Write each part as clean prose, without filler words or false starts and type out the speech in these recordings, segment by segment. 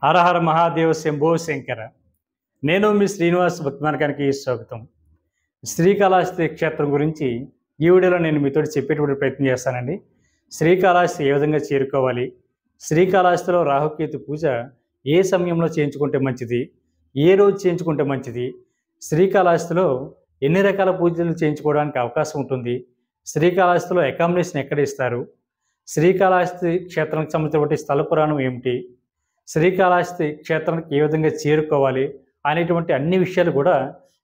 హర హర మహాదేవ శంభో శంకర. నేను మీ శ్రీనివాస్ భక్తి మార్గానికి స్వాగతం. శ్రీకాళహస్తి క్షేత్రం గురించి ఈ వీడియోలో నేను మీతో చెప్పేటువంటి ప్రయత్నం చేస్తానండి. శ్రీకాళహస్తి ఏ విధంగా చేరుకోవాలి, శ్రీకాళహస్తిలో రాహుకేతు పూజ ఏ సమయంలో చేయించుకుంటే మంచిది, ఏ రోజు చేయించుకుంటే మంచిది, శ్రీకాళహస్తిలో ఎన్ని రకాల పూజలు చేయించుకోవడానికి అవకాశం ఉంటుంది, శ్రీకాళహస్తిలో అకామిడేషన్ ఎక్కడ ఇస్తారు, శ్రీకాళహస్తి క్షేత్రానికి సంబంధించిన స్థల పురాణం ఏమిటి, శ్రీకాళహస్తి క్షేత్రానికి ఏ విధంగా చేరుకోవాలి అనేటువంటి అన్ని విషయాలు కూడా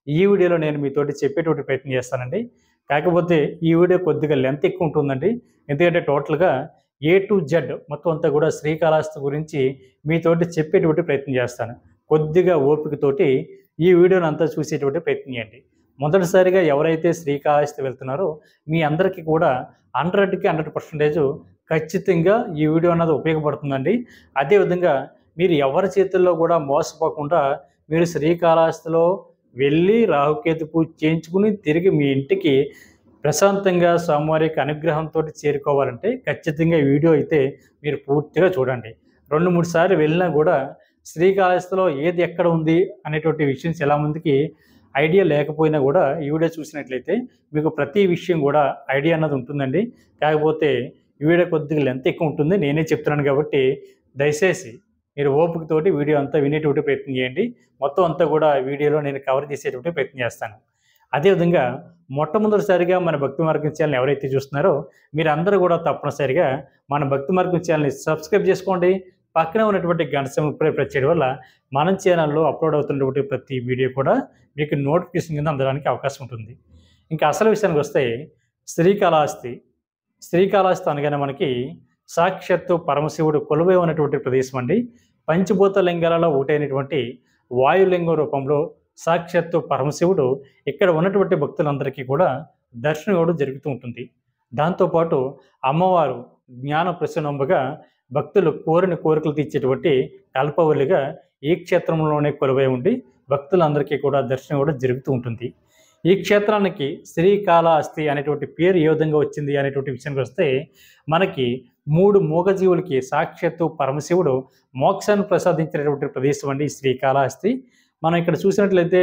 ఈ వీడియోలో నేను మీతోటి చెప్పేటువంటి ప్రయత్నం చేస్తానండి. కాకపోతే ఈ వీడియో కొద్దిగా లెంత్ ఎక్కువ ఉంటుందండి. ఎందుకంటే టోటల్గా A to Z మొత్తం అంతా కూడా శ్రీకాళహస్తి గురించి మీతోటి చెప్పేటువంటి ప్రయత్నం చేస్తాను. కొద్దిగా ఓపికతోటి ఈ వీడియోని అంతా చూసేటువంటి ప్రయత్నం చేయండి. మొదటిసారిగా ఎవరైతే శ్రీకాళహస్తి వెళ్తున్నారో మీ అందరికీ కూడా 100కి 100% ఖచ్చితంగా ఈ వీడియో అన్నది ఉపయోగపడుతుందండి. అదేవిధంగా మీరు ఎవరి చేతుల్లో కూడా మోసపోకుండా మీరు శ్రీకాళహస్తిలో వెళ్ళి రాహుకేతు పూజ చేయించుకుని తిరిగి మీ ఇంటికి ప్రశాంతంగా స్వామివారి యొక్క అనుగ్రహంతో చేరుకోవాలంటే ఖచ్చితంగా ఈ వీడియో అయితే మీరు పూర్తిగా చూడండి. 2-3 సార్లు వెళ్ళినా కూడా శ్రీకాళహస్తిలో ఏది ఎక్కడ ఉంది అనేటువంటి విషయం చాలామందికి ఐడియా లేకపోయినా కూడా ఈ వీడియో చూసినట్లయితే మీకు ప్రతి విషయం కూడా ఐడియా అన్నది ఉంటుందండి. కాకపోతే ఈ వీడియో కొద్దిగా లెంత్ ఎక్కువ ఉంటుంది, నేనే చెప్తున్నాను కాబట్టి దయచేసి మీరు ఓపికతోటి వీడియో అంతా వినేటువంటి ప్రయత్నం చేయండి. మొత్తం అంతా కూడా వీడియోలో నేను కవర్ చేసేటువంటి ప్రయత్నం చేస్తాను. అదేవిధంగా మొట్టమొదటిసారిగా మన భక్తి మార్గం ఛానల్ ఎవరైతే చూస్తున్నారో మీరు అందరూ కూడా తప్పనిసరిగా మన భక్తి మార్గం ఛానల్ని సబ్స్క్రైబ్ చేసుకోండి. పక్కనే ఉన్నటువంటి గంట సింబల్ ప్రెస్ చేయడం వల్ల మన ఛానల్లో అప్లోడ్ అవుతున్నటువంటి ప్రతి వీడియో కూడా మీకు నోటిఫికేషన్ కింద అందడానికి అవకాశం ఉంటుంది. ఇంకా అసలు విషయానికి వస్తే శ్రీకాళహస్తి అనగానే మనకి సాక్షాత్తు పరమశివుడు కొలువై ఉన్నటువంటి ప్రదేశం అండి. పంచభూత లింగాలలో ఒకటైనటువంటి వాయులింగం రూపంలో సాక్షాత్తు పరమశివుడు ఇక్కడ ఉన్నటువంటి భక్తులందరికీ కూడా దర్శనం ఇవ్వడం జరుగుతూ ఉంటుంది. దాంతోపాటు అమ్మవారు జ్ఞాన ప్రసన్నంబగా భక్తులు కోరిన కోరికలు తీర్చేటువంటి కల్పవల్లిగా ఈ క్షేత్రంలోనే కొలువై ఉండి భక్తులందరికీ కూడా దర్శనం ఇవ్వడం జరుగుతూ ఉంటుంది. ఈ క్షేత్రానికి శ్రీకాళహస్తి అనేటువంటి పేరు ఏ విధంగా వచ్చింది అనేటువంటి విషయానికి వస్తే మనకి 3 మూగజీవులకి సాక్షాత్తు పరమశివుడు మోక్షాన్ని ప్రసాదించినటువంటి ప్రదేశం అండి శ్రీకాళహస్తి. మనం ఇక్కడ చూసినట్లయితే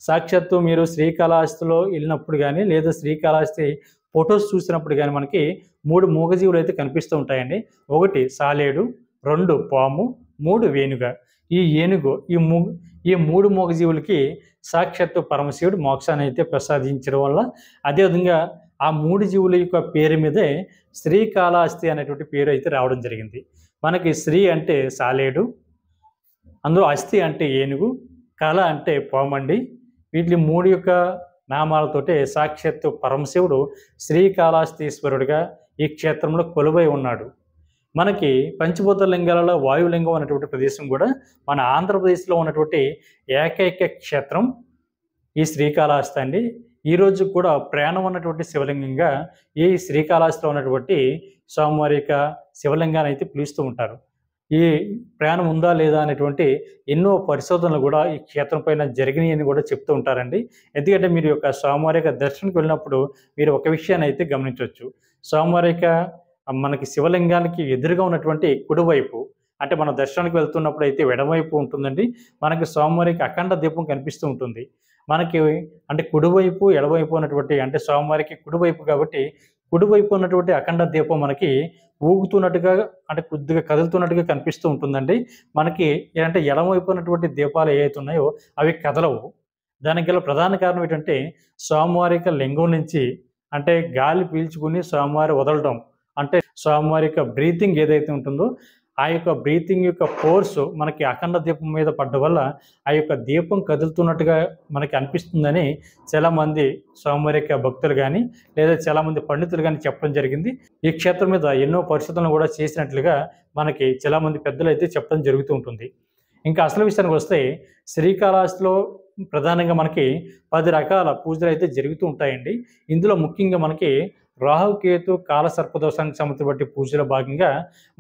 సాక్షాత్తు మీరు శ్రీకాళహస్తిలో వెళ్ళినప్పుడు కానీ లేదా శ్రీకాళహస్తి ఫొటోస్ చూసినప్పుడు కానీ మనకి 3 మూగజీవులు అయితే కనిపిస్తూ ఉంటాయండి. 1 సాలేడు, 2 పాము, 3 వేణుగ. ఈ ఏనుగు ఈ 3 మూగజీవులకి సాక్షాత్తు పరమశివుడు మోక్షాన్ని అయితే ప్రసాదించడం వల్ల అదేవిధంగా ఆ 3 జీవుల యొక్క పేరు మీదే శ్రీకాళహస్తి అనేటువంటి పేరు అయితే రావడం జరిగింది. మనకి శ్రీ అంటే సాలేడు, అందులో అస్థి అంటే ఏనుగు, కళ అంటే పామండి. వీటి 3 యొక్క నామాలతోటే సాక్షాత్తు పరమశివుడు శ్రీకాళహస్తీశ్వరుడిగా ఈ క్షేత్రంలో కొలువై ఉన్నాడు. మనకి పంచభూత లింగాలలో వాయులింగం అనేటువంటి ప్రదేశం కూడా మన ఆంధ్రప్రదేశ్లో ఉన్నటువంటి ఏకైక క్షేత్రం ఈ శ్రీకాళహస్తి అండి. ఈరోజు కూడా ప్రాణం ఉన్నటువంటి శివలింగంగా ఈ శ్రీకాళహస్తిలో ఉన్నటువంటి స్వామివారి యొక్క శివలింగాన్ని అయితే పిలుస్తూ ఉంటారు. ఈ ప్రాణం ఉందా లేదా అనేటువంటి ఎన్నో పరిశోధనలు కూడా ఈ క్షేత్రం పైన జరిగినాయి అని కూడా చెప్తూ ఉంటారండి. ఎందుకంటే మీరు యొక్క స్వామివారి యొక్క దర్శనకు వెళ్ళినప్పుడు మీరు ఒక విషయాన్ని అయితే గమనించవచ్చు. స్వామివారి యొక్క మనకి శివలింగానికి ఎదురుగా ఉన్నటువంటి కుడివైపు అంటే మన దర్శనానికి వెళ్తున్నప్పుడు అయితే ఎడమవైపు ఉంటుందండి. మనకి స్వామివారికి అఖండ దీపం కనిపిస్తూ ఉంటుంది. మనకి అంటే కుడివైపు ఎడవైపు ఉన్నటువంటి అంటే స్వామివారికి కుడివైపు కాబట్టి కుడివైపు ఉన్నటువంటి అఖండ దీపం మనకి ఊగుతున్నట్టుగా అంటే కొద్దిగా కదులుతున్నట్టుగా కనిపిస్తూ ఉంటుందండి. మనకి అంటే ఎడమవైపు ఉన్నటువంటి దీపాలు ఏవైతే ఉన్నాయో అవి కదలవు. దానికి గల ప్రధాన కారణం ఏంటంటే స్వామివారి యొక్క లింగం నుంచి అంటే గాలి పీల్చుకుని స్వామివారి వదలడం అంటే స్వామివారి యొక్క బ్రీతింగ్ ఏదైతే ఉంటుందో ఆ యొక్క బ్రీతింగ్ యొక్క ఫోర్స్ మనకి అఖండ దీపం మీద పడ్డ వల్ల ఆ యొక్క దీపం కదులుతున్నట్టుగా మనకి అనిపిస్తుందని చాలామంది స్వామివారి యొక్క భక్తులు కానీ లేదా చాలామంది పండితులు కానీ చెప్పడం జరిగింది. ఈ క్షేత్రం మీద ఎన్నో పరిశోధనలు కూడా చేసినట్లుగా మనకి చాలామంది పెద్దలు అయితే చెప్పడం జరుగుతూ ఉంటుంది. ఇంకా అసలు విషయానికి వస్తే శ్రీకాళహస్తిలో ప్రధానంగా మనకి 10 రకాల పూజలు అయితే జరుగుతూ ఉంటాయండి. ఇందులో ముఖ్యంగా మనకి రాహుకేతు కాల సర్పదోషానికి సంబంధించిన పూజలో భాగంగా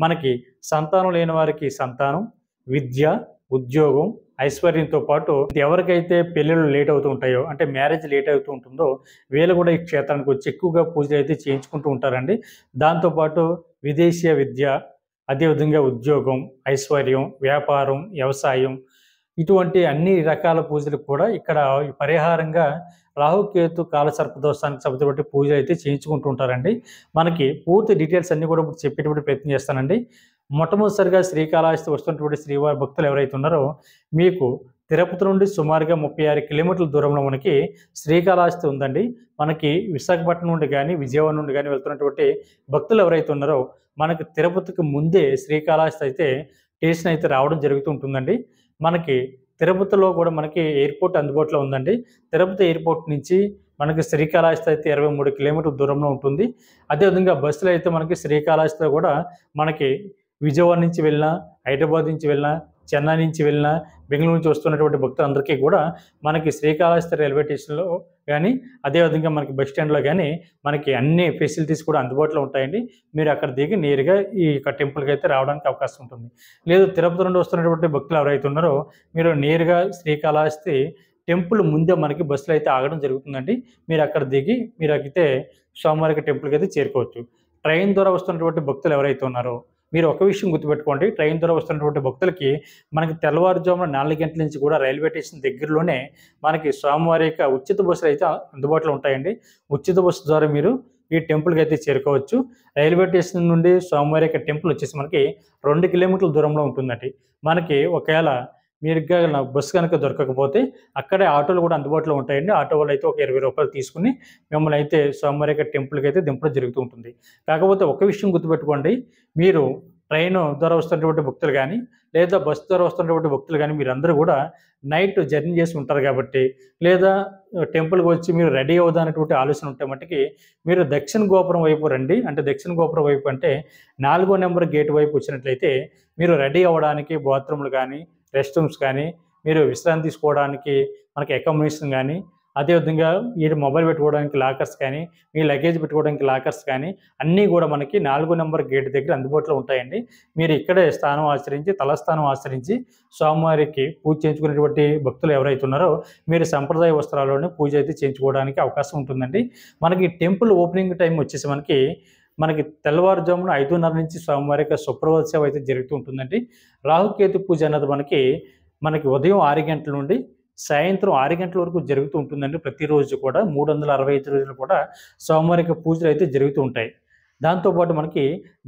మనకి సంతానం లేని వారికి సంతానం, విద్య, ఉద్యోగం, ఐశ్వర్యంతో పాటు ఎవరికైతే పెళ్ళిళ్ళు లేట్ అవుతూ ఉంటాయో అంటే మ్యారేజ్ లేట్ అవుతూ ఉంటుందో వీళ్ళు కూడా ఈ క్షేత్రానికి వచ్చి ఎక్కువగా పూజలు అయితే చేయించుకుంటూ ఉంటారండి. దాంతోపాటు విదేశీయ విద్య అదేవిధంగా ఉద్యోగం, ఐశ్వర్యం, వ్యాపారం, వ్యవసాయం ఇటువంటి అన్ని రకాల పూజలకు కూడా ఇక్కడ ఈ పరిహారంగా రాహుకేతు కాలసర్ప దోషానికి సంబంధించిన పూజలు అయితే చేయించుకుంటూ ఉంటారండి. మనకి పూర్తి డీటెయిల్స్ అన్నీ కూడా ఇప్పుడు చెప్పేటువంటి ప్రయత్నం చేస్తానండి. మొట్టమొదటిసారిగా శ్రీకాళహస్తి వస్తున్నటువంటి శ్రీవారి భక్తులు ఎవరైతే ఉన్నారో మీకు తిరుపతి నుండి సుమారుగా 36 కిలోమీటర్ల దూరంలో మనకి శ్రీకాళహస్తి ఉందండి. మనకి విశాఖపట్నం నుండి కానీ విజయవాడ నుండి కానీ వెళ్తున్నటువంటి భక్తులు ఎవరైతే ఉన్నారో మనకి తిరుపతికి ముందే శ్రీకాళహస్తి అయితే స్టేషన్ అయితే రావడం జరుగుతూ ఉంటుందండి. మనకి తిరుపతిలో కూడా మనకి ఎయిర్పోర్ట్ అందుబాటులో ఉందండి. తిరుపతి ఎయిర్పోర్ట్ నుంచి మనకి శ్రీకాళహస్తి అయితే 23 కిలోమీటర్ల దూరంలో ఉంటుంది. అదేవిధంగా బస్సులో అయితే మనకి శ్రీకాళహస్తిలో కూడా మనకి విజయవాడ నుంచి వెళ్ళినా, హైదరాబాద్ నుంచి వెళ్ళినా, చెన్నై నుంచి వెళ్ళినా, బెంగుళూరు నుంచి వస్తున్నటువంటి భక్తులందరికీ కూడా మనకి శ్రీకాళహస్తి రైల్వే స్టేషన్‌లో గానీ, అదేవిధంగా మనకి బస్ స్టాండ్‌లో గానీ, మనకి అన్ని ఫెసిలిటీస్ కూడా అందుబాటులో ఉంటాయండి. మీరు అక్కడ దిగి నేరుగా ఈ యొక్క టెంపుల్‌కి అయితే రావడానికి అవకాశం ఉంటుంది. లేదు తిరుపతి నుండి వస్తున్నటువంటి భక్తులు ఎవరైతే ఉన్నారో, మీరు నేరుగా శ్రీకాళహస్తి టెంపుల్ ముందే మనకి బస్సులు అయితే ఆగడం జరుగుతుందండి. మీరు అక్కడ దిగి మీరైతే స్వామివారి టెంపుల్‌కి అయితే చేరుకోవచ్చు. ట్రైన్ ద్వారా వస్తున్నటువంటి భక్తులు ఎవరైతే ఉన్నారో మీరు ఒక విషయం గుర్తుపెట్టుకోండి. ట్రైన్ ద్వారా వస్తున్నటువంటి భక్తులకి మనకి తెల్లవారుజామున 4 గంటల నుంచి కూడా రైల్వే స్టేషన్ దగ్గరలోనే మనకి స్వామివారి యొక్క ఉచిత బస్సులు అయితే అందుబాటులో ఉంటాయండి. ఉచిత బస్సు ద్వారా మీరు ఈ టెంపుల్‌కి అయితే చేరుకోవచ్చు. రైల్వే స్టేషన్ నుండి స్వామివారి యొక్క టెంపుల్ వచ్చేసి మనకి 2 కిలోమీటర్ల దూరంలో ఉంటుందండి. మనకి ఒకవేళ మీరుగా బస్సు కనుక దొరకకపోతే అక్కడే ఆటోలు కూడా అందుబాటులో ఉంటాయండి. ఆటో వాళ్ళు అయితే ఒక రూ. 20 తీసుకుని మిమ్మల్ని అయితే స్వామివారి యొక్క టెంపుల్‌కి అయితే దింపడం జరుగుతూ ఉంటుంది. కాకపోతే ఒక విషయం గుర్తుపెట్టుకోండి. మీరు ట్రైను ద్వారా వస్తున్నటువంటి భక్తులు గానీ, లేదా బస్సు ద్వారా వస్తున్నటువంటి భక్తులు గానీ మీరందరూ కూడా నైట్ జర్నీ చేసి ఉంటారు కాబట్టి, లేదా టెంపుల్‌కి వచ్చి మీరు రెడీ అవుదామనేటువంటి ఆలోచన ఉంటే మట్టుకి మీరు దక్షిణ గోపురం వైపు రండి. అంటే దక్షిణ గోపురం వైపు అంటే 4 నెంబర్ గేట్ వైపు వచ్చినట్లయితే మీరు రెడీ అవ్వడానికి బాత్రూమ్‌లు గానీ, రెస్ట్ రూమ్స్ కానీ, మీరు విశ్రాంతి తీసుకోవడానికి మనకి అకామిడేషన్ గానీ, అదేవిధంగా మీరు మొబైల్ పెట్టుకోవడానికి లాకర్స్ కానీ, మీ లగేజ్ పెట్టుకోవడానికి లాకర్స్ కానీ అన్నీ కూడా మనకి 4 నెంబర్ గేట్ దగ్గర అందుబాటులో ఉంటాయండి. మీరు ఇక్కడే స్థానం ఆచరించి, తలస్థానం ఆచరించి స్వామివారికి పూజ చేయించుకునేటువంటి భక్తులు ఎవరైతే ఉన్నారో మీరు సంప్రదాయ వస్త్రాల్లోనే పూజ అయితే చేయించుకోవడానికి అవకాశం ఉంటుందండి. మనకి టెంపుల్ ఓపెనింగ్ టైం వచ్చేసి మనకి తెల్లవారుజామున 5:30 నుంచి స్వామివారి యొక్క సుప్రభాత సేవ అయితే జరుగుతూ ఉంటుందండి. రాహుకేతు పూజ అన్నది మనకి ఉదయం 6 గంటల నుండి సాయంత్రం 6 గంటల వరకు జరుగుతూ ఉంటుందండి. ప్రతిరోజు కూడా 365 రోజులు కూడా స్వామివారి యొక్క పూజలు అయితే జరుగుతూ ఉంటాయి. దాంతోపాటు మనకి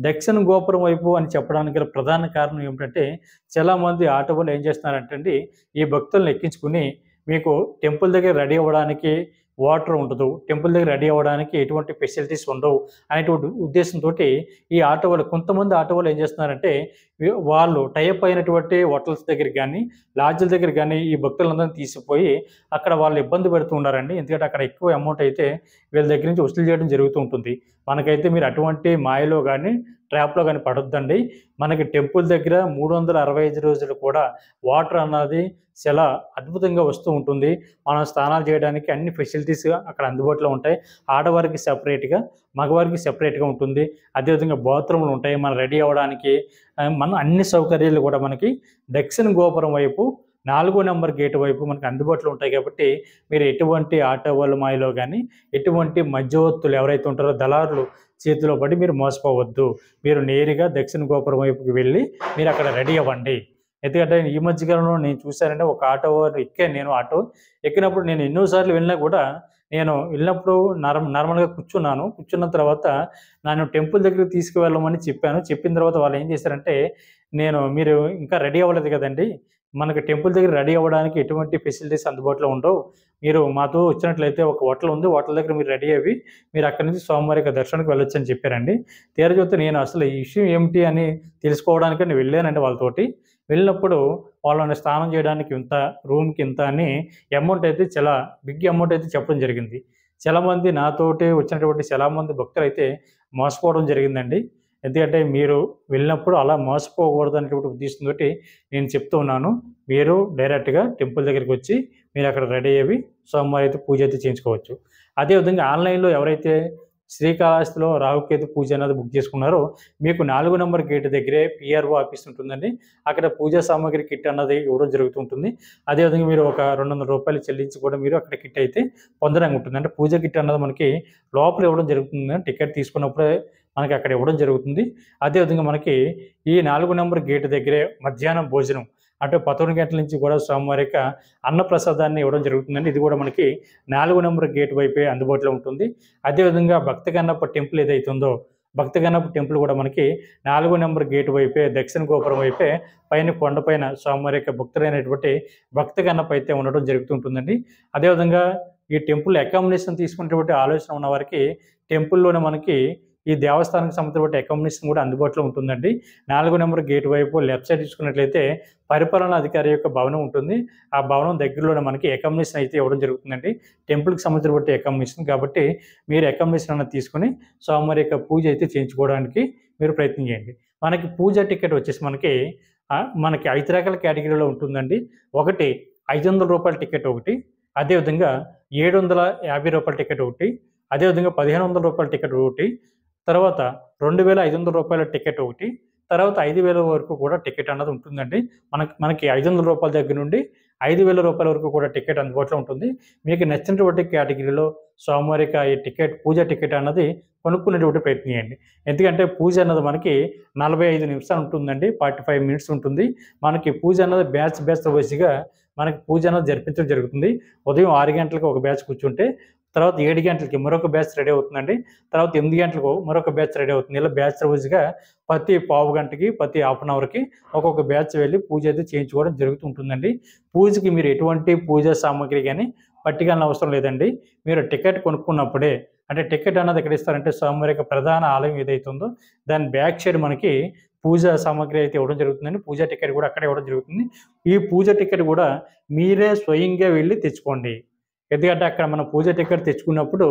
దక్షిణ గోపురం వైపు అని చెప్పడానికి గల ప్రధాన కారణం ఏమిటంటే చాలామంది ఆటో వాళ్ళు ఏం చేస్తున్నారంటే అండి, ఈ భక్తులను ఎక్కించుకుని మీకు టెంపుల్ దగ్గర రెడీ అవ్వడానికి వాటర్ ఉండదు, టెంపుల్ దగ్గర రెడీ అవ్వడానికి ఎటువంటి ఫెసిలిటీస్ ఉండవు అనేటువంటి ఉద్దేశంతోటి ఈ ఆటో వాళ్ళు కొంతమంది ఆటో వాళ్ళు ఏం చేస్తున్నారంటే వాళ్ళు టైఅప్ అయినటువంటి హోటల్స్ దగ్గరికి కానీ, లాడ్జ్‌ల దగ్గర కానీ ఈ భక్తులందరిని తీసుకుపోయి అక్కడ వాళ్ళు ఇబ్బంది పెడుతూ ఉన్నారండి. ఎందుకంటే అక్కడ ఎక్కువ అమౌంట్ అయితే వీళ్ళ దగ్గర నుంచి వసూలు చేయడం జరుగుతూ ఉంటుంది. మనకైతే మీరు అటువంటి మాయలో గానీ, ట్రాప్‌లో గానీ పడొద్దండి. మనకి టెంపుల్ దగ్గర 365 రోజులు కూడా వాటర్ అన్నది చాలా అద్భుతంగా వస్తూ ఉంటుంది. మనం స్నానాలు చేయడానికి అన్ని ఫెసిలిటీస్ అక్కడ అందుబాటులో ఉంటాయి. ఆడవారికి సెపరేట్‌గా, మగవారికి సెపరేట్‌గా ఉంటుంది. అదేవిధంగా బాత్రూమ్‌లు ఉంటాయి. మనం రెడీ అవ్వడానికి మన అన్ని సౌకర్యాలు కూడా మనకి దక్షిణ గోపురం వైపు 4 నెంబర్ గేట్ వైపు మనకు అందుబాటులో ఉంటాయి కాబట్టి మీరు ఎటువంటి ఆటో వాళ్ళ మాయలో గానీ, ఎటువంటి మధ్యవర్తులు ఎవరైతే ఉంటారో దళారులు చేతిలో పడి మీరు మోసపోవద్దు. మీరు నేరుగా దక్షిణ గోపురం వైపుకి వెళ్ళి మీరు అక్కడ రెడీ అవ్వండి. ఎందుకంటే ఈ మధ్య కాలంలో నేను చూసానంటే ఒక ఆటో వాళ్ళు నేను ఆటో ఎక్కినప్పుడు నేను ఎన్నో సార్లు వెళ్ళినా కూడా నేను వెళ్ళినప్పుడు నార్మల్‌గా కూర్చున్నాను. కూర్చున్న తర్వాత నన్ను టెంపుల్ దగ్గరికి తీసుకువెళ్ళమని చెప్పాను. చెప్పిన తర్వాత వాళ్ళు ఏం చేశారంటే, మీరు ఇంకా రెడీ అవ్వలేదు కదండీ! మనకు టెంపుల్ దగ్గర రెడీ అవ్వడానికి ఎటువంటి ఫెసిలిటీస్ అందుబాటులో ఉండవు. మీరు మాతో వచ్చినట్లయితే ఒక హోటల్ ఉంది. హోటల్ దగ్గర మీరు రెడీ అవ్వి మీరు అక్కడి నుంచి స్వామివారి యొక్క దర్శనానికి వెళ్ళొచ్చని చెప్పారండి. తీరా చూస్తే నేను అసలు ఈ విషయం ఏమిటి అని తెలుసుకోవడానికని వెళ్ళానండి వాళ్ళతోటి. వెళ్ళినప్పుడు వాళ్ళని స్నానం చేయడానికి ఇంత, రూమ్‌కి ఇంత అని అమౌంట్ అయితే చాలా బిగ్ అమౌంట్ అయితే చెప్పడం జరిగింది. చాలామంది నాతోటి వచ్చినటువంటి చాలామంది భక్తులైతే మోసపోవడం జరిగిందండి. ఎందుకంటే మీరు వెళ్ళినప్పుడు అలా మోసపోకూడదు అనేటువంటి ఉద్దేశంతోటి నేను చెప్తూ ఉన్నాను. మీరు డైరెక్ట్‌గా టెంపుల్ దగ్గరికొచ్చి మీరు అక్కడ రెడీ అయ్యి స్వామివారి అయితే పూజ అయితే చేయించుకోవచ్చు. అదేవిధంగా ఆన్‌లైన్‌లో ఎవరైతే శ్రీకాళహస్తిలో రాహుకేతు పూజ అనేది బుక్ చేసుకున్నారో మీకు 4 నెంబర్ గేట్ దగ్గరే పిఆర్ఓ ఆఫీస్ ఉంటుందండి. అక్కడ పూజా సామాగ్రి కిట్ అన్నది ఇవ్వడం జరుగుతుంటుంది. అదేవిధంగా మీరు ఒక ₹200 చెల్లించి కూడా మీరు అక్కడ కిట్ అయితే పొందడానికి ఉంటుంది. అంటే పూజ కిట్ అన్నది మనకి లోపల ఇవ్వడం జరుగుతుంది. టికెట్ తీసుకున్నప్పుడే మనకి అక్కడ ఇవ్వడం జరుగుతుంది. అదేవిధంగా మనకి ఈ 4 నెంబర్ గేట్ దగ్గరే మధ్యాహ్నం భోజనం అంటే 11 గంటల నుంచి కూడా స్వామివారి యొక్క అన్నప్రసాదాన్ని ఇవ్వడం జరుగుతుందండి. ఇది కూడా మనకి 4 నెంబర్ గేట్ వైపే అందుబాటులో ఉంటుంది. అదేవిధంగా భక్త కన్నప్ప టెంపుల్ ఏదైతే ఉందో భక్త కన్నప్ప టెంపుల్ కూడా మనకి 4 నెంబర్ గేట్ వైపే దక్షిణ గోపురం వైపే పైన కొండపైన స్వామివారి యొక్క భక్తులైనటువంటి భక్త కన్నప్ప అయితే ఉండడం జరుగుతుంటుందండి. అదేవిధంగా ఈ టెంపుల్ అకామిడేషన్ తీసుకునేటువంటి ఆలోచన ఉన్న వారికి టెంపుల్లోనే మనకి ఈ దేవస్థానానికి సంబంధించిన అకామిడేషన్ కూడా అందుబాటులో ఉంటుందండి. 4 నెంబర్ గేట్ వైపు లెఫ్ట్ సైడ్ చూసుకున్నట్లయితే పరిపాలనా అధికారి యొక్క భవనం ఉంటుంది. ఆ భవనం దగ్గరలోనే మనకి అకామిడేషన్ అయితే ఇవ్వడం జరుగుతుందండి. టెంపుల్కి సంబంధించిన అకామిడేషన్ కాబట్టి మీరు అకామిడేషన్ అన్నది తీసుకొని స్వామివారి యొక్క పూజ అయితే చేయించుకోవడానికి మీరు ప్రయత్నం చేయండి. మనకి పూజ టికెట్ వచ్చేసి మనకి 5 రకాల కేటగిరీలో ఉంటుందండి. ఒకటి ₹500 టికెట్ ఒకటి, అదేవిధంగా ₹750 టికెట్ ఒకటి, అదేవిధంగా ₹1500 టికెట్ ఒకటి, తర్వాత ₹2500 టికెట్ ఒకటి, తర్వాత 5000 వరకు కూడా టికెట్ అన్నది ఉంటుందండి. మనకి ₹500 దగ్గర నుండి ₹5000 వరకు కూడా టికెట్ అందుబాటులో ఉంటుంది. మీకు నచ్చినటువంటి కేటగిరీలో స్వామివారి యొక్క ఈ టికెట్ పూజ టికెట్ అన్నది కొనుక్కునేటువంటి ప్రయత్నం చేయండి. ఎందుకంటే పూజ అన్నది మనకి 45 నిమిషాలు ఉంటుందండి. 45 మినిట్స్ ఉంటుంది. మనకి పూజ అన్నది బ్యాచ్ వైస్‌గా మనకి పూజ అన్నది జరిపించడం జరుగుతుంది. ఉదయం 6 గంటలకు ఒక బ్యాచ్ కూర్చుంటే తర్వాత 7 గంటలకి మరొక బ్యాచ్ రెడీ అవుతుందండి. తర్వాత 8 గంటలకు మరొక బ్యాచ్ రెడీ అవుతుంది. ఇలా బ్యాచ్ వైస్‌గా ప్రతి పావు గంటకి, ప్రతి హాఫ్ అన్ అవర్‌కి ఒక్కొక్క బ్యాచ్ వెళ్ళి పూజ అయితే చేయించుకోవడం జరుగుతుంటుందండి. పూజకి మీరు ఎటువంటి పూజా సామాగ్రి గాని పట్టుకెళ్ళనవసరం అవసరం లేదండి. మీరు టికెట్ కొనుక్కున్నప్పుడే అంటే టికెట్ అన్నది ఎక్కడ ఇస్తారంటే స్వామివారి యొక్క ప్రధాన ఆలయం ఏదైతే ఉందో దాని బ్యాక్ సైడ్ మనకి పూజా సామాగ్రి అయితే ఇవ్వడం జరుగుతుందండి. పూజా టికెట్ కూడా అక్కడే ఇవ్వడం జరుగుతుంది. ఈ పూజ టికెట్ కూడా మీరే స్వయంగా వెళ్లి తెచ్చుకోండి. ఎందుకంటే అక్కడ మనం పూజ టికెట్ తెచ్చుకున్నప్పుడు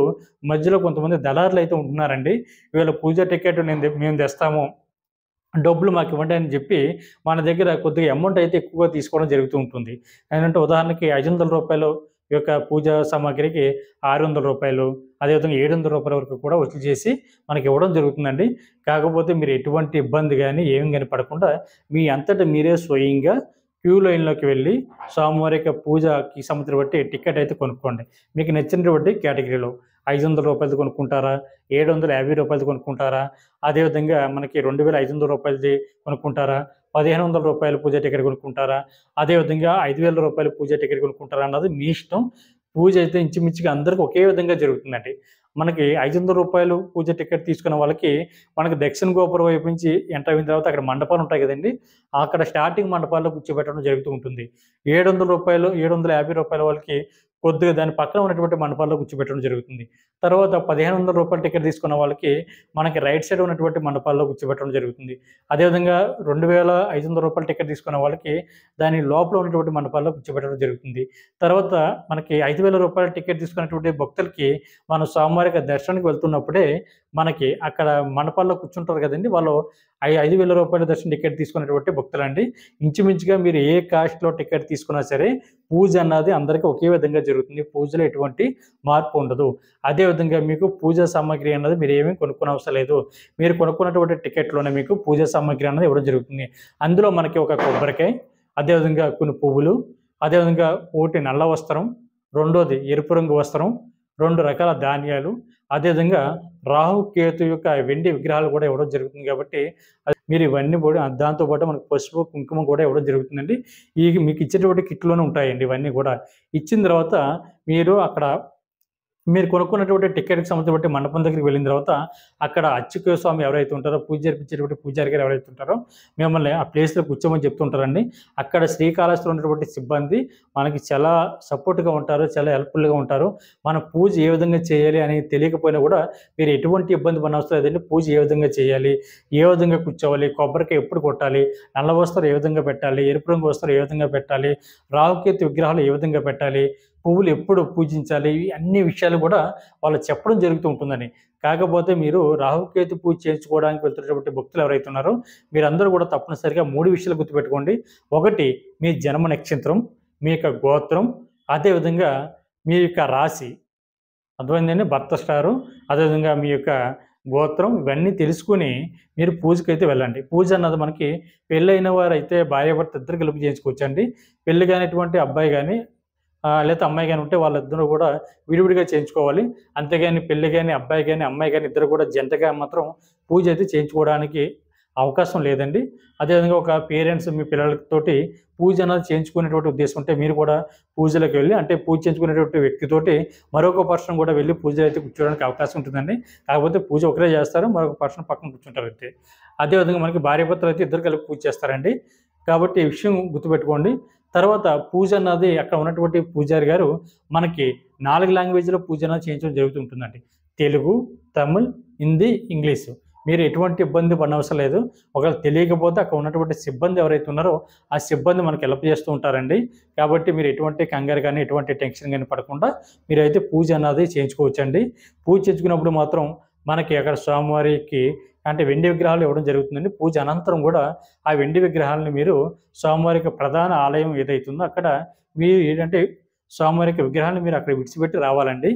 మధ్యలో కొంతమంది దళారులు అయితే ఉంటున్నారండి. వీళ్ళ పూజ టికెట్ మేము తెస్తాము, డబ్బులు మాకు ఇవ్వండి అని చెప్పి మన దగ్గర కొద్దిగా అమౌంట్ అయితే ఎక్కువగా తీసుకోవడం జరుగుతూ ఉంటుంది. ఏంటంటే ఉదాహరణకి ₹500 యొక్క పూజా సామాగ్రికి ₹600, అదేవిధంగా ₹700 వరకు కూడా వసూలు చేసి మనకి ఇవ్వడం జరుగుతుందండి. కాకపోతే మీరు ఎటువంటి ఇబ్బంది కానీ ఏమి కానీ పడకుండా మీ అంతటా మీరే స్వయంగా క్యూ లైన్‌లోకి వెళ్ళి స్వామివారి యొక్క పూజకి సంబంధించిన టికెట్ అయితే కొనుక్కోండి. మీకు నచ్చినటువంటి కేటగిరీలో ₹500 కొనుక్కుంటారా? ₹750 కొనుక్కుంటారా? అదేవిధంగా మనకి ₹2500 కొనుక్కుంటారా? ₹1500 పూజ టికెట్ కొనుక్కుంటారా? అదేవిధంగా ₹5000 పూజ టికెట్ కొనుక్కుంటారా అన్నది మీ ఇష్టం. పూజ అయితే ఇంచుమించుగా అందరికి ఒకే విధంగా జరుగుతుందండి. మనకి ₹500 పూజ టికెట్ తీసుకున్న వాళ్ళకి మనకి దక్షిణ గోపురం వైపు నుంచి ఎంటర్ అయిన తర్వాత అక్కడ మండపాలు ఉంటాయి కదండీ! అక్కడ స్టార్టింగ్ మండపాల్లో కూర్చోబెట్టడం జరుగుతూ ఉంటుంది. ₹700, ₹750 వాళ్ళకి కొద్దిగా దాని పక్కన ఉన్నటువంటి మండపాల్లో కూర్చోబెట్టడం జరుగుతుంది. తర్వాత ₹1500 టికెట్ తీసుకున్న వాళ్ళకి మనకి రైట్ సైడ్ ఉన్నటువంటి మండపాల్లో కూర్చోబెట్టడం జరుగుతుంది. అదేవిధంగా ₹2500 టికెట్ తీసుకున్న వాళ్ళకి దాని లోపల ఉన్నటువంటి మండపాల్లో కూర్చోబెట్టడం జరుగుతుంది. తర్వాత మనకి ₹5000 టికెట్ తీసుకున్నటువంటి భక్తులకి మనం స్వామివారికి దర్శనానికి వెళ్తున్నప్పుడే మనకి అక్కడ మండపాల్లో కూర్చుంటారు కదండీ! వాళ్ళు ₹5000 దర్శన టికెట్ తీసుకున్నటువంటి భక్తులండి. ఇంచుమించుగా మీరు ఏ కాస్ట్‌లో టికెట్ తీసుకున్నా సరే పూజ అన్నది అందరికీ ఒకే విధంగా జరుగుతుంది. పూజలో ఎటువంటి మార్పు ఉండదు. అదేవిధంగా మీకు పూజా సామాగ్రి అన్నది మీరేమీ కొనుక్కోనవసరం లేదు. మీరు కొనుక్కున్నటువంటి టికెట్‌లోనే మీకు పూజా సామాగ్రి అన్నది ఇవ్వడం జరుగుతుంది. అందులో మనకి ఒక కొబ్బరికాయ, అదేవిధంగా కొన్ని పువ్వులు, అదేవిధంగా ఒకటి నల్ల వస్త్రం, రెండోది ఎరుపు రంగు వస్త్రం, 2 రకాల ధాన్యాలు, అదేవిధంగా రాహు, కేతు యొక్క వెండి విగ్రహాలు కూడా ఇవ్వడం జరుగుతుంది కాబట్టి మీరు ఇవన్నీ కూడా దాంతో పాటు మనకు పసుపు, కుంకుమ కూడా ఇవ్వడం జరుగుతుందండి. మీకు ఇచ్చేటువంటి కిట్‌లోనే ఉంటాయండి ఇవన్నీ కూడా. ఇచ్చిన తర్వాత మీరు కొనుక్కున్నటువంటి టికెట్‌కి సంబంధించిన మండపం దగ్గరికి వెళ్ళిన తర్వాత అక్కడ అర్చక స్వామి ఎవరైతే ఉంటారో పూజ జరిపించేటువంటి పూజారి గారు ఎవరైతే ఉంటారో మిమ్మల్ని ఆ ప్లేస్‌లో కూర్చోమని చెప్తుంటారండి. అక్కడ శ్రీకాళహస్తిలో ఉన్నటువంటి సిబ్బంది మనకి చాలా సపోర్ట్‌గా ఉంటారు. చాలా హెల్ప్‌ఫుల్‌గా ఉంటారు. మన పూజ ఏ విధంగా చేయాలి అని తెలియకపోయినా కూడా మీరు ఎటువంటి ఇబ్బంది పడనవసరం లేదండి. పూజ ఏ విధంగా చేయాలి? ఏ విధంగా కూర్చోవాలి? కొబ్బరికాయ ఎప్పుడు కొట్టాలి? నల్ల వస్త్రం ఏ విధంగా పెట్టాలి? ఎరుపు రంగు వస్త్రం ఏ విధంగా పెట్టాలి? రాహుకేతు విగ్రహాలు ఏ విధంగా పెట్టాలి? పువ్వులు ఎప్పుడు పూజించాలి? అన్ని విషయాలు కూడా వాళ్ళు చెప్పడం జరుగుతూ ఉంటుందండి. కాకపోతే మీరు రాహుకేతు పూజ చేయించుకోవడానికి వెళ్తున్నటువంటి భక్తులు ఎవరైతే ఉన్నారో మీరందరూ కూడా తప్పనిసరిగా 3 విషయాలు గుర్తుపెట్టుకోండి. ఒకటి మీ జన్మ నక్షత్రం, మీ యొక్క గోత్రం, అదేవిధంగా మీ యొక్క రాశి. అర్థమైందండి. భర్త స్టారు, అదేవిధంగా మీ యొక్క గోత్రం ఇవన్నీ తెలుసుకొని మీరు పూజకైతే వెళ్ళండి. పూజ అన్నది మనకి పెళ్ళైన వారైతే భార్యాభర్త ఇద్దరు కలిపి చేయించుకోవచ్చండి. పెళ్లి కానిటువంటి అబ్బాయి గాని లేతే అమ్మాయి గాని ఉంటే వాళ్ళిద్దరూ కూడా విడివిడిగా చేయించుకోవాలి. అంతేగాని పెళ్లి గాని, అబ్బాయి గాని, అమ్మాయి గాని ఇద్దరు కూడా జంటగా మాత్రం పూజ అయితే చేయించుకోవడానికి అవకాశం లేదండి. అదేవిధంగా ఒక పేరెంట్స్ మీ పిల్లలతోటి పూజ అన్నది చేయించుకునేటువంటి ఉద్దేశం ఉంటే మీరు కూడా పూజలకు వెళ్ళి అంటే పూజ చేయించుకునేటువంటి వ్యక్తితోటి మరొక పర్సన్ కూడా వెళ్ళి పూజలో అయితే కూర్చోవడానికి అవకాశం ఉంటుందండి. కాకపోతే పూజ ఒకరే చేస్తారు. మరొక పర్సన్ పక్కన కూర్చుంటారు అంతే. అదేవిధంగా మనకి భార్యాభర్తలు అయితే ఇద్దరు కలిపి పూజ చేస్తారండి. కాబట్టి ఈ విషయం గుర్తుపెట్టుకోండి. తర్వాత పూజ అన్నది అక్కడ ఉన్నటువంటి పూజారి గారు మనకి 4 లాంగ్వేజ్‌లో పూజ అన్నది చేయించడం జరుగుతుంటుందండి. తెలుగు, తమిళ్, హిందీ, ఇంగ్లీషు. మీరు ఎటువంటి ఇబ్బంది పడనవసరం లేదు. ఒకవేళ తెలియకపోతే అక్కడ ఉన్నటువంటి సిబ్బంది ఎవరైతే ఉన్నారో ఆ సిబ్బంది మనకు హెల్ప్ చేస్తూ ఉంటారండి. కాబట్టి మీరు ఎటువంటి కంగారు గాని, ఎటువంటి టెన్షన్ గాని పడకుండా మీరైతే పూజ అన్నది చేయించుకోవచ్చండి. పూజ చేయించుకున్నప్పుడు మాత్రం మనకి అక్కడ స్వామివారికి అంటే వెండి విగ్రహాలు ఇవ్వడం జరుగుతుందండి. పూజ అనంతరం కూడా ఆ వెండి విగ్రహాలను మీరు స్వామివారికి ప్రధాన ఆలయం ఏదైతుందో అక్కడ మీరు ఏంటంటే స్వామివారికి విగ్రహాన్ని మీరు అక్కడ విడిచిపెట్టి రావాలండి.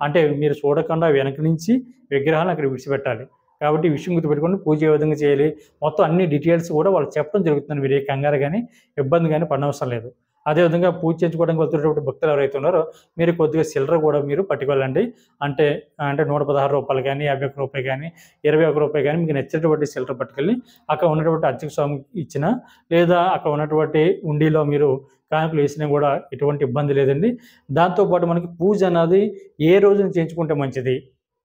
అంటే మీరు చూడకుండా వెనక నుంచి విగ్రహాలను అక్కడ విడిచిపెట్టాలి. కాబట్టి ఈ విషయం గుర్తుపెట్టుకోండి. పూజ ఏ విధంగా చేయాలి, మొత్తం అన్ని డీటెయిల్స్ కూడా వాళ్ళు చెప్పడం జరుగుతుందండి. మీరు ఏ కంగారు గాని, ఇబ్బంది గాని పడనవసరం లేదు. అదేవిధంగా పూజ చేయించుకోవడానికి వెళ్తున్నటువంటి భక్తులు ఎవరైతే ఉన్నారో మీరు కొద్దిగా చిల్లర కూడా మీరు పట్టుకెళ్ళండి. అంటే అంటే రూ. 116 గాని, రూ. 51 గాని, రూ. 21 గాని మీకు నచ్చినటువంటి చిల్లర పట్టుకెళ్ళి అక్కడ ఉన్నటువంటి అర్చక స్వామికి ఇచ్చినా లేదా అక్కడ ఉన్నటువంటి హుండీలో మీరు కానుకలు వేసినా కూడా ఎటువంటి ఇబ్బంది లేదండి. దాంతో పాటు మనకి పూజ అన్నది ఏ రోజున చేయించుకుంటే మంచిది,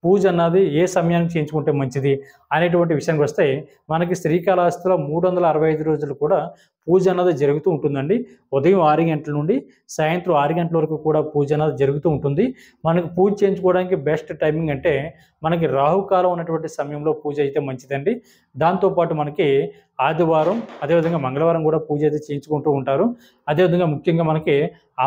పూజ అన్నది ఏ సమయానికి చేయించుకుంటే మంచిది అనేటువంటి విషయానికి వస్తే మనకి శ్రీకాళహస్తిలో 365 రోజులు కూడా పూజ అన్నది జరుగుతూ ఉంటుందండి. ఉదయం 6 గంటల నుండి సాయంత్రం 6 గంటల వరకు కూడా పూజ అన్నది జరుగుతూ ఉంటుంది. మనకు పూజ చేయించుకోవడానికి బెస్ట్ టైమింగ్ అంటే మనకి రాహుకాలం ఉన్నటువంటి సమయంలో పూజ అయితే మంచిదండి. దాంతోపాటు మనకి ఆదివారం అదేవిధంగా మంగళవారం కూడా పూజ అయితే చేయించుకుంటూ ఉంటారు. అదేవిధంగా ముఖ్యంగా మనకి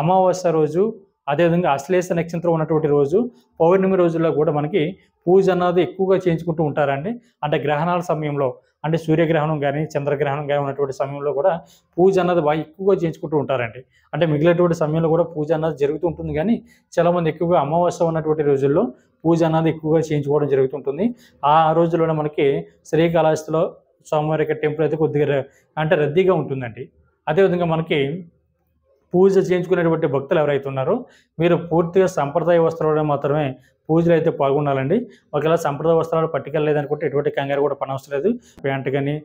అమావాస్య రోజు అదేవిధంగా అశ్లేష నక్షత్రం ఉన్నటువంటి రోజు, పౌర్ణమి రోజుల్లో కూడా మనకి పూజ అన్నది ఎక్కువగా చేయించుకుంటూ ఉంటారండి. అంటే గ్రహణాల సమయంలో అంటే సూర్యగ్రహణం గాని, చంద్రగ్రహణం గాని ఉన్నటువంటి సమయంలో కూడా పూజ అన్నది బాగా ఎక్కువగా చేయించుకుంటూ ఉంటారండి. అంటే మిగిలినటువంటి సమయంలో కూడా పూజ అన్నది జరుగుతూ ఉంటుంది గానీ, చాలామంది ఎక్కువగా అమావాస్య ఉన్నటువంటి రోజుల్లో పూజ అన్నది ఎక్కువగా చేయించుకోవడం జరుగుతుంటుంది. ఆ రోజుల్లోనే మనకి శ్రీకాళహస్తిలో స్వామివారి యొక్క టెంపుల్ అయితే కొద్దిగా అంటే రద్దీగా ఉంటుందండి. అదేవిధంగా మనకి పూజ చేయించుకునేటువంటి భక్తులు ఎవరైతే ఉన్నారో మీరు పూర్తిగా సంప్రదాయ వస్త్రాల్లో మాత్రమే పూజలో అయితే పాల్గొనాలండి. ఒకవేళ సంప్రదాయ వస్త్రాలు పట్టుకెళ్ళలేదనుకుంటే ఎటువంటి కంగారు కూడా పడనవసరం లేదు. ప్యాంట్ గాని,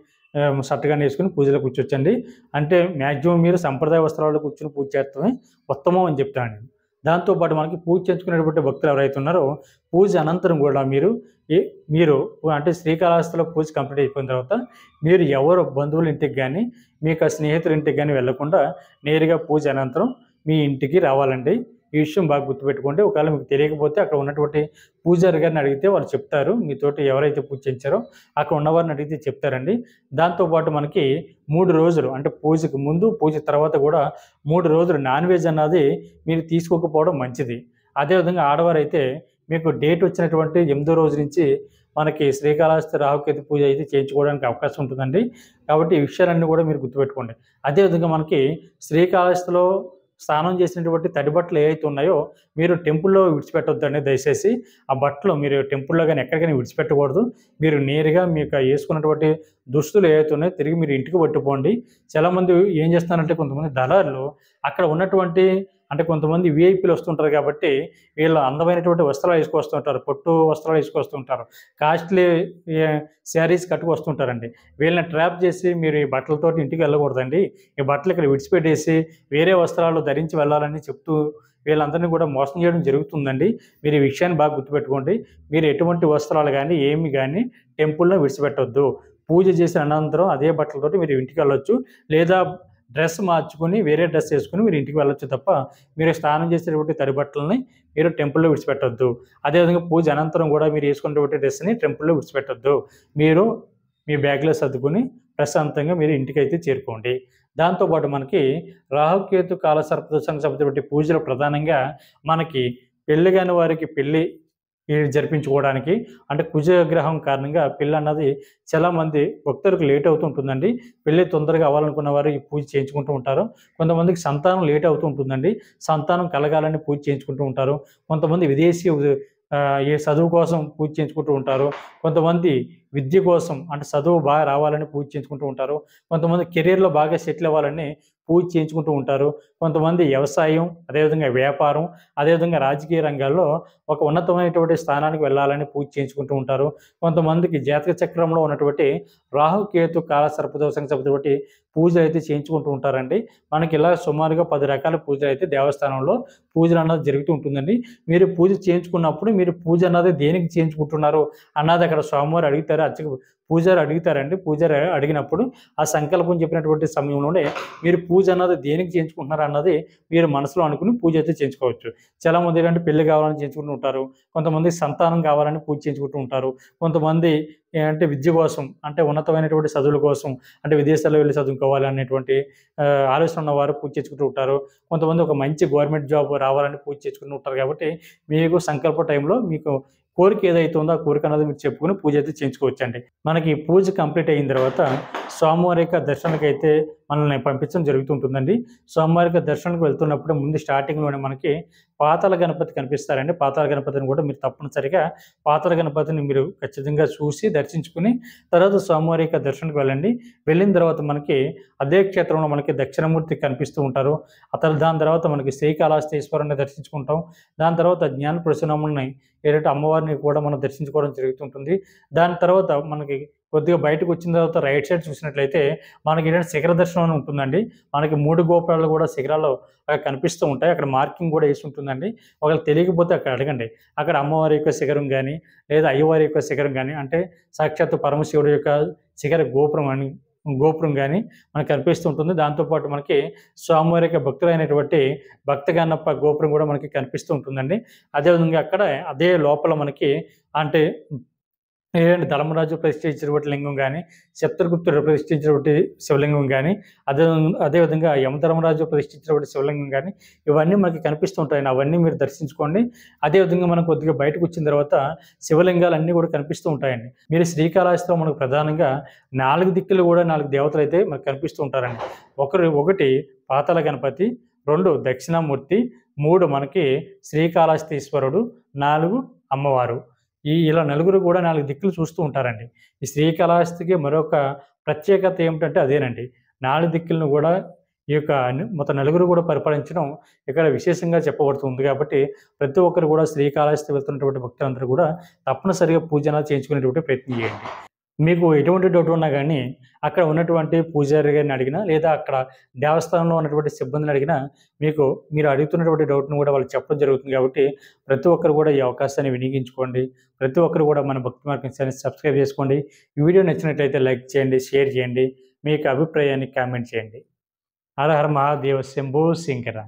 షర్ట్ గాని వేసుకొని పూజలో కూర్చోవచ్చండి. అంటే మ్యాక్సిమం మీరు సంప్రదాయ వస్త్రాల్లో కూర్చొని పూజ చేస్తమే ఉత్తమం అని చెప్తానండి. దాంతో పాటు మనకి పూజ చేయించుకునేటువంటి భక్తులు ఎవరైతే ఉన్నారో పూజ అనంతరం కూడా మీరు అంటే శ్రీకాళహస్తిలో పూజ కంప్లీట్ అయిపోయిన తర్వాత మీరు ఎవరు బంధువుల ఇంటికి గాని, మీకు స్నేహితుల ఇంటికి గాని వెళ్ళకుండా నేరుగా పూజ అనంతరం మీ ఇంటికి రావాలండి. ఈ విషయం బాగా గుర్తుపెట్టుకోండి. ఒకవేళ మీకు తెలియకపోతే అక్కడ ఉన్నటువంటి పూజారి గారిని అడిగితే వాళ్ళు చెప్తారు. మీతోటి ఎవరైతే పూజ చేయించారో అక్కడ ఉన్నవారిని అడిగితే చెప్తారండి. దాంతో పాటు మనకి 3 రోజులు అంటే పూజకు ముందు, పూజ తర్వాత కూడా 3 రోజులు నాన్ వెజ్ అన్నది మీరు తీసుకోకపోవడం మంచిది. అదేవిధంగా ఆడవారైతే మీకు డేట్ వచ్చినటువంటి 8దో రోజు నుంచి మనకి శ్రీకాళహస్తి రాహుకేతు పూజ అయితే చేయించుకోవడానికి అవకాశం ఉంటుందండి. కాబట్టి ఈ విషయాలన్నీ కూడా మీరు గుర్తుపెట్టుకోండి. అదేవిధంగా మనకి శ్రీకాళహస్తిలో స్నానం చేసినటువంటి తడి బట్టలు ఏవైతే ఉన్నాయో మీరు టెంపుల్‌లో విడిచిపెట్టొద్దండి దయచేసి. ఆ బట్టలు మీరు టెంపుల్‌లో గాని ఎక్కడికైనా విడిచిపెట్టకూడదు. మీరు నేరుగా మీకు యేసుకున్నటువంటి దుస్తులు ఏవైతే ఉన్నాయో తిరిగి మీరు ఇంటికి పట్టుకుపోండి. చాలామంది ఏం చేస్తున్నారంటే కొంతమంది దళారులు అక్కడ ఉన్నటువంటి అంటే కొంతమంది వీఐపీలు వస్తుంటారు కాబట్టి వీళ్ళు అందమైనటువంటి వస్త్రాలు వేసుకొస్తుంటారు. పట్టు వస్త్రాలు వేసుకొస్తుంటారు. కాస్ట్‌లీ శారీస్ కట్టుకొస్తుంటారండి. వీళ్ళని ట్రాప్ చేసి మీరు ఈ బట్టలతోటి ఇంటికి వెళ్ళకూడదండి. ఈ బట్టలు ఇక్కడ విడిచిపెట్టేసి వేరే వస్త్రాలు ధరించి వెళ్ళాలని చెప్తూ వీళ్ళందరినీ కూడా మోసం చేయడం జరుగుతుందండి. మీరు ఈ విషయాన్ని బాగా గుర్తుపెట్టుకోండి. మీరు ఎటువంటి వస్త్రాలు గాని, ఏమి గాని టెంపుల్‌లో విడిచిపెట్టొద్దు. పూజ చేసిన అనంతరం అదే బట్టలతోటి మీరు ఇంటికి వెళ్ళొచ్చు. లేదా డ్రెస్ మార్చుకొని వేరే డ్రెస్ ఏసుకొని మీరు ఇంటికి వెళ్ళొచ్చు తప్ప మీరు స్నానం చేసేటువంటి తడి బట్టలని మీరు టెంపుల్‌లో విడిచిపెట్టొద్దు. అదేవిధంగా పూజ అనంతరం కూడా మీరు ఏసుకున్నటువంటి డ్రెస్‌ని టెంపుల్‌లో విడిచిపెట్టొద్దు. మీరు మీ బ్యాగ్‌లో సర్దుకొని ప్రశాంతంగా మీరు ఇంటికైతే చేరుకోండి. దాంతో పాటు మనకి రాహుకేతు కాలసర్ప దోషానికి సంబంధించినటువంటి పూజలు ప్రధానంగా మనకి పెళ్లి కాని వారికి పెళ్లి జరిపించుకోవడానికి. అంటే కుజగ్రహం కారణంగా పెళ్ళి అన్నది చాలామంది భక్తులకు లేట్ అవుతూ ఉంటుందండి. పెళ్ళి తొందరగా అవ్వాలనుకున్న వారు ఈ పూజ చేయించుకుంటూ ఉంటారు. కొంతమందికి సంతానం లేట్ అవుతూ ఉంటుందండి. సంతానం కలగాలని పూజ చేయించుకుంటూ ఉంటారు. కొంతమంది విదేశీ ఈ చదువు కోసం పూజ చేయించుకుంటూ ఉంటారు. కొంతమంది విద్య కోసం అంటే చదువు బాగా రావాలని పూజ చేయించుకుంటూ ఉంటారు. కొంతమంది కెరియర్‌లో బాగా సెటిల్ అవ్వాలని పూజ చేయించుకుంటూ ఉంటారు. కొంతమంది వ్యవసాయం, అదేవిధంగా వ్యాపారం, అదేవిధంగా రాజకీయ రంగాల్లో ఒక ఉన్నతమైనటువంటి స్థానానికి వెళ్ళాలని పూజ చేయించుకుంటూ ఉంటారు. కొంతమందికి జాతక చక్రంలో ఉన్నటువంటి రాహుకేతు కాల సర్పదోషానికి సంబంధించినటువంటి పూజలైతే చేయించుకుంటూ ఉంటారండి. మనకి ఇలా సుమారుగా 10 రకాల పూజలైతే దేవస్థానంలో పూజలన్నది జరుగుతూ ఉంటుందండి. మీరు పూజ చేయించుకున్నప్పుడు మీరు పూజ అన్నది దేనికి చేయించుకుంటున్నారు అన్నది అక్కడ స్వామివారు అడుగుతారు. పూజారి అడుగుతారండి. పూజారి అడిగినప్పుడు ఆ సంకల్పం చెప్పినటువంటి సమయంలోనే మీరు పూజ అన్నది దేనికి చేయించుకుంటున్నారు అన్నది మీరు మనసులో అనుకుని పూజ అయితే చేయించుకోవచ్చు. చాలామంది ఏంటంటే పెళ్లి కావాలని చేయించుకుంటూ ఉంటారు. కొంతమంది సంతానం కావాలని పూజ చేయించుకుంటూ ఉంటారు. కొంతమంది అంటే విద్య కోసం అంటే ఉన్నతమైనటువంటి చదువుల కోసం అంటే విదేశాల్లో వెళ్లి చదువుకోవాలి అనేటువంటి ఆలోచన ఉన్నవారు పూజ చేయించుకుంటూ ఉంటారు. కొంతమంది ఒక మంచి గవర్నమెంట్ జాబ్ రావాలని పూజ చేసుకుంటూ ఉంటారు. కాబట్టి మీకు సంకల్ప టైంలో మీకు కోరిక ఏదైతే ఉందో ఆ కోరిక అనేది మీరు చెప్పుకొని పూజ అయితే చేయించుకోవచ్చండి. మనకి పూజ కంప్లీట్ అయిన తర్వాత స్వామివారి యొక్క దర్శనానికైతే మనల్ని పంపించడం జరుగుతుంటుందండి. స్వామివారి యొక్క దర్శనానికి వెళ్తున్నప్పుడు ముందు స్టార్టింగ్‌లోనే మనకి పాతాళ గణపతి కనిపిస్తారండి. పాతాళ గణపతిని కూడా మీరు తప్పనిసరిగా పాతాళ గణపతిని మీరు ఖచ్చితంగా చూసి దర్శించుకుని తర్వాత స్వామివారి యొక్క దర్శనానికి వెళ్ళండి. వెళ్ళిన తర్వాత మనకి అదే క్షేత్రంలో మనకి దక్షిణామూర్తి కనిపిస్తూ ఉంటారు. దాని తర్వాత మనకి శ్రీకాళహస్తీశ్వరుడిని దర్శించుకుంటాం. దాని తర్వాత జ్ఞాన పరశురాముడిని ఏదైతే అమ్మవారిని కూడా మనం దర్శించుకోవడం జరుగుతుంటుంది. దాని తర్వాత మనకి కొద్దిగా బయటకు వచ్చిన తర్వాత రైట్ సైడ్ చూసినట్లయితే మనకి ఏంటంటే శిఖర దర్శనం అని ఉంటుందండి. మనకి 3 గోపురాలు కూడా శిఖరాల్లో కనిపిస్తూ ఉంటాయి. అక్కడ మార్కింగ్ కూడా వేసి ఉంటుందండి. ఒకవేళ తెలియకపోతే అక్కడ అడగండి. అక్కడ అమ్మవారి యొక్క శిఖరం గానీ లేదా అయ్యవారి యొక్క శిఖరం గానీ అంటే సాక్షాత్తు పరమశివుడి యొక్క శిఖర గోపురం గానీ మనకు కనిపిస్తూ ఉంటుంది. దాంతోపాటు మనకి స్వామివారి యొక్క భక్తులైనటువంటి భక్తగణప గోపురం కూడా మనకి కనిపిస్తూ ఉంటుందండి. అదేవిధంగా అక్కడ అదే లోపల మనకి అంటే ఏదంటే ధర్మరాజు ప్రతిష్ఠించినటువంటి లింగం గానీ, చిత్రగుప్తుడు ప్రతిష్ఠించినటువంటి శివలింగం గానీ, అదేవిధంగా యమధర్మరాజు ప్రతిష్ఠించినటువంటి శివలింగం గానీ, ఇవన్నీ మనకి కనిపిస్తూ ఉంటాయండి. అవన్నీ మీరు దర్శించుకోండి. అదేవిధంగా మనం కొద్దిగా బయటకొచ్చిన తర్వాత శివలింగాలన్నీ కూడా కనిపిస్తూ ఉంటాయండి. మీరు శ్రీకాళహస్తిలో మనకు ప్రధానంగా 4 దిక్కులు కూడా 4 దేవతలైతే మనకు కనిపిస్తూ ఉంటారండి. ఒకటి పాతాళ గణపతి, 2 దక్షిణామూర్తి, 3 మనకి శ్రీకాళహస్తీశ్వరుడు, 4 అమ్మవారు. ఇలా నలుగురు కూడా 4 దిక్కులు చూస్తూ ఉంటారండి. ఈ శ్రీకాళహస్తికి మరొక ప్రత్యేకత ఏమిటంటే అదేనండి. 4 దిక్కులను కూడా ఈ యొక్క మొత్తం నలుగురు కూడా పరిపాలించడం ఇక్కడ విశేషంగా చెప్పబడుతుంది. కాబట్టి ప్రతి ఒక్కరు కూడా శ్రీకాళహస్తి వెళ్తున్నటువంటి భక్తులందరూ కూడా తప్పనిసరిగా పూజ అనేది చేయించుకునేటువంటి ప్రయత్నం చేయండి. మీకు ఎటువంటి డౌట్ ఉన్నా గానీ అక్కడ ఉన్నటువంటి పూజారి గారిని అడిగినా లేదా అక్కడ దేవస్థానంలో ఉన్నటువంటి సిబ్బందిని అడిగినా మీరు అడుగుతున్నటువంటి డౌట్‌ని కూడా వాళ్ళకి చెప్పడం జరుగుతుంది. కాబట్టి ప్రతి ఒక్కరు కూడా ఈ అవకాశాన్ని వినియోగించుకోండి. ప్రతి ఒక్కరు కూడా మన భక్తి మార్గం ఛానెల్‌ని సబ్స్క్రైబ్ చేసుకోండి. ఈ వీడియో నచ్చినట్లయితే లైక్ చేయండి, షేర్ చేయండి. మీ యొక్క అభిప్రాయాన్ని కామెంట్ చేయండి. హర హర మహాదేవ శంభో శంకర.